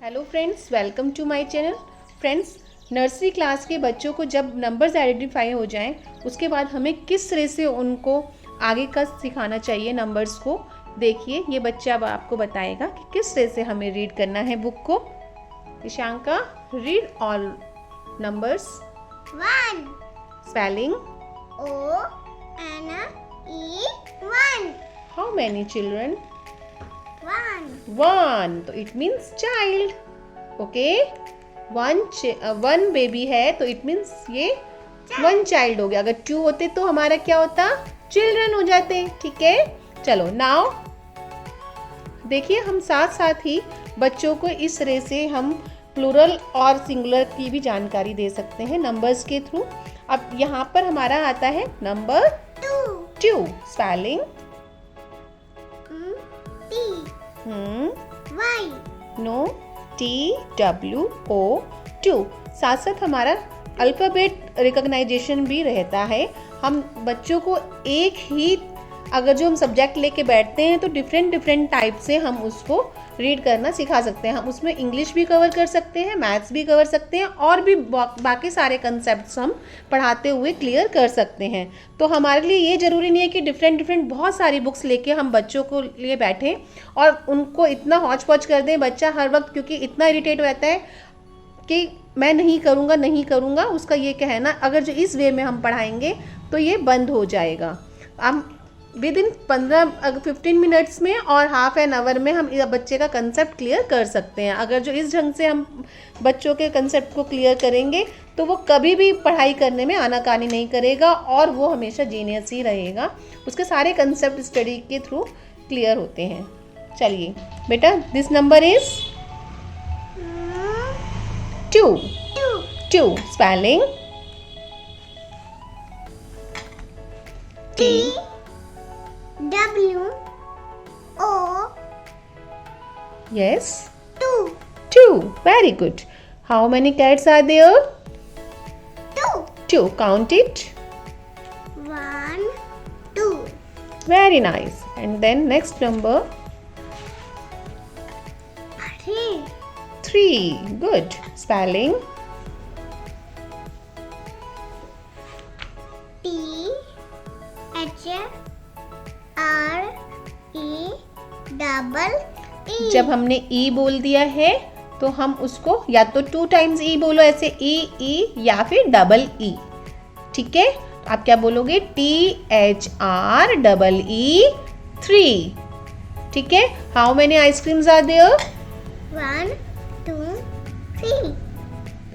Hello friends, welcome to my channel. Friends, nursery class के बच्चों को जब नंबर्स आइडेंटिफाई हो जाएं, उसके बाद हमें किस तरह से उनको आगे का सिखाना चाहिए नंबर्स को। देखिए, ये बच्चा अब आपको बताएगा कि किस तरह से हमें रीड करना है बुक को। Ishanka, read all numbers. 1 spelling. O-N-E 1 how many children? 1 1, तो it means child. Okay, one baby है तो इट मीन्स ये 1 चाइल्ड हो गया। अगर 2 होते तो हमारा क्या होता? चिल्ड्रन हो जाते। ठीक है, चलो नाउ देखिए, हम साथ साथ ही बच्चों को इस तरह से हम प्लूरल और सिंगुलर की भी जानकारी दे सकते हैं नंबर्स के थ्रू। अब यहाँ पर हमारा आता है number 2। Spelling. T-Y no, TWO 2। साथ साथ हमारा अल्फ़ाबेट रिकॉग्नाइजेशन भी रहता है। हम बच्चों को एक ही अगर जो हम सब्जेक्ट लेके बैठते हैं तो डिफरेंट टाइप से हम उसको रीड करना सिखा सकते हैं। हम उसमें इंग्लिश भी कवर कर सकते हैं, मैथ्स भी कवर सकते हैं और भी बाकी सारे कंसेप्ट्स हम पढ़ाते हुए क्लियर कर सकते हैं। तो हमारे लिए ये ज़रूरी नहीं है कि डिफरेंट बहुत सारी बुक्स लेके हम बच्चों को लिए बैठें और उनको इतना हौच पौच कर दें बच्चा हर वक्त, क्योंकि इतना इरिटेट हो जाता है कि मैं नहीं करूँगा। उसका ये कहना अगर जो इस वे में हम पढ़ाएंगे तो ये बंद हो जाएगा। हम विद इन 15 मिनट्स में और हाफ एन आवर में हम बच्चे का कंसेप्ट क्लियर कर सकते हैं। अगर जो इस ढंग से हम बच्चों के कंसेप्ट को क्लियर करेंगे तो वो कभी भी पढ़ाई करने में आनाकानी नहीं करेगा और वो हमेशा जीनियस ही रहेगा। उसके सारे कंसेप्ट स्टडी के थ्रू क्लियर होते हैं। चलिए बेटा, this number is 2। Spelling. T-W-O Yes. 2 2. Very good. How many cats are there? 2. Count it. 1 2 Very nice. And then next number 3 3. Good. Spelling. T-H-R-E-E जब हमने ई बोल दिया है तो हम उसको या तो 2 टाइम्स ई बोलो, ऐसे ई या फिर डबल ई। ठीक है, आप क्या बोलोगे? THREE 3। है, how many ice creams are there? 1 2 3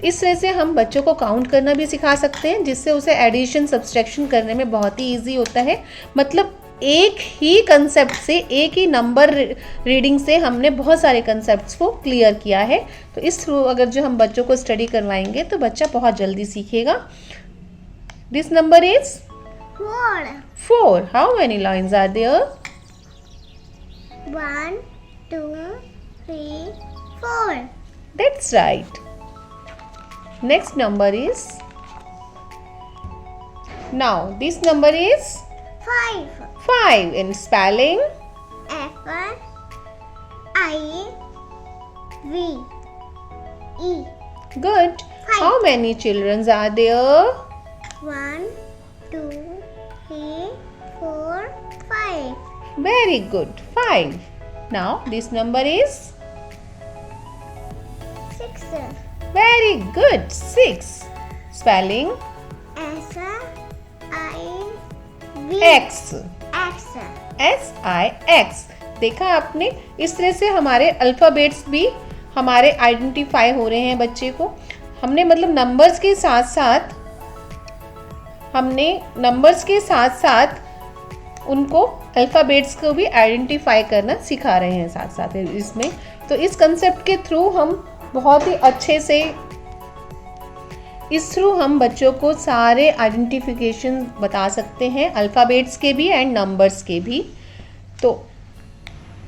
इस तरह से हम बच्चों को काउंट करना भी सिखा सकते हैं, जिससे उसे एडिशन सब्सट्रैक्शन करने में बहुत ही इजी होता है। मतलब एक ही कंसेप्ट से, एक ही नंबर रीडिंग से हमने बहुत सारे कंसेप्ट्स को क्लियर किया है। तो इस थ्रू अगर जो हम बच्चों को स्टडी करवाएंगे तो बच्चा बहुत जल्दी सीखेगा। This number is 4। How many lines are there? 1 2 3 4 That's right. Next number is, now this number is 5 in spelling. F-I-V-E Good. 5. How many children are there? 1 2 3 4 5 Very good. 5. Now this number is 6 very good. 6. Spelling. S-I-V-X SIX। देखा आपने, इस तरह से हमारे alphabets भी हमारे identify हो रहे हैं बच्चे को। हमने मतलब नंबर्स के साथ साथ उनको अल्फ़ाबेट्स को भी आइडेंटिफाई करना सिखा रहे हैं साथ साथ इसमें। तो इस कंसेप्ट के थ्रू हम बहुत ही अच्छे से हम बच्चों को सारे आइडेंटिफिकेशन बता सकते हैं, अल्फ़ाबेट्स के भी एंड नंबर्स के भी। तो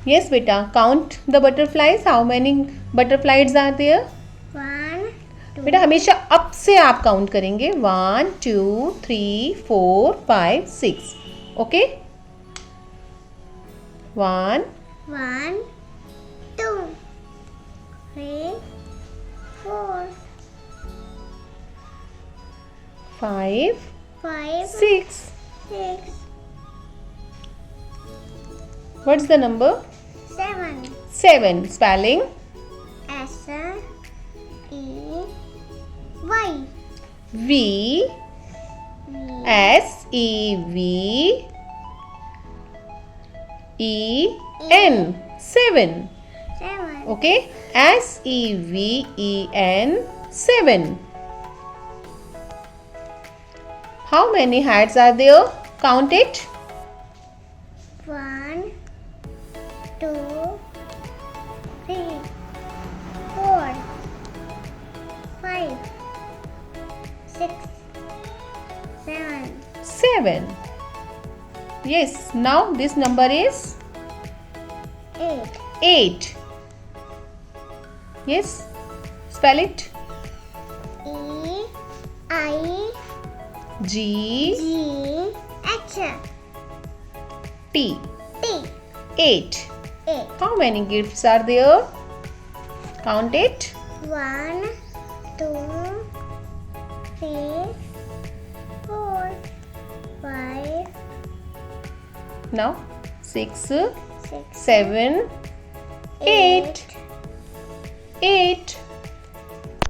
यस बेटा, count the butterflies. How many butterflies are there? 1 बेटा हमेशा अप से आप काउंट करेंगे। 1 2 3 4 5 6। Okay, 1 1 2 3 5, 5, 6. 6, What's the number? 7. 7. Spelling? S E Y. V S E V E N. 7. 7. Okay. S E V E N. 7. How many hats are there? Count it. 1, 2, 3, 4, 5, 6, 7. 7. Yes. Now this number is 8. 8. Yes. Spell it. E I G G H T. T. 8. 8. How many gifts are there? Count it. 1, 2, 3, 4, 5, Now 6, 6, 7, 8. 8.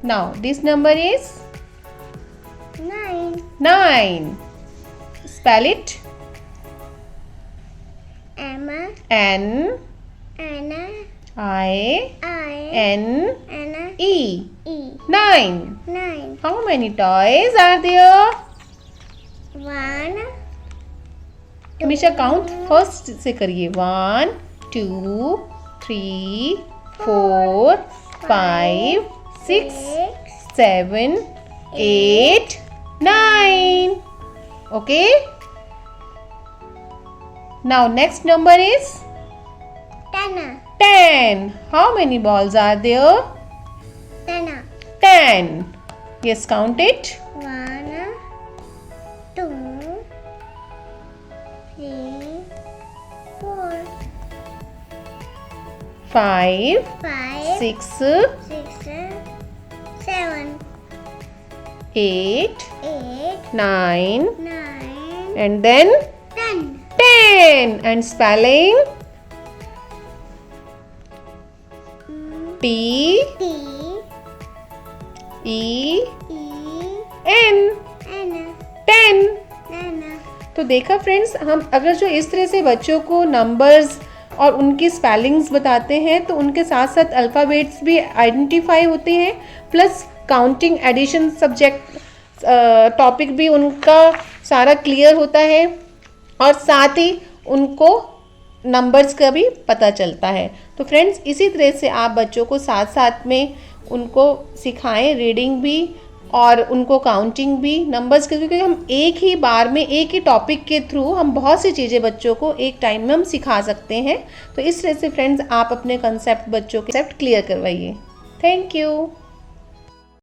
Now this number is 9. 9. Spell it. Emma, N Anna, I I, N Anna, E. E. 9. 9. How many toys are there? 1, हमेशा count first से करिए. 1, 2, 3, 4, 5, 6, 7, 8, 9. Okay. Now next number is 10. 10. How many balls are there? 10. 10. Yes, count it. 1, 2, 3, 4, 5, 5, 6, 6, 7, 8, 8, 9, 9, and then 10. 10. And spelling T T, E E, N. N, 10. N. तो देखा friends, हम अगर जो इस तरह से बच्चों को नंबर्स और उनकी स्पेलिंग्स बताते हैं तो उनके साथ साथ अल्फ़ाबेट्स भी आइडेंटिफाई होते हैं, plus counting addition subject topic भी उनका सारा क्लियर होता है, और साथ ही उनको नंबर्स का भी पता चलता है. तो फ्रेंड्स, इसी तरह से आप बच्चों को साथ साथ में उनको सिखाएं रीडिंग भी और उनको काउंटिंग भी, नंबर्स के, क्योंकि हम एक ही बार में एक ही टॉपिक के थ्रू हम बहुत सी चीज़ें बच्चों को एक टाइम में हम सिखा सकते हैं. तो इस तरह से फ्रेंड्स आप अपने कंसेप्ट बच्चों के कंसेप्ट क्लियर करवाइए. Thank you.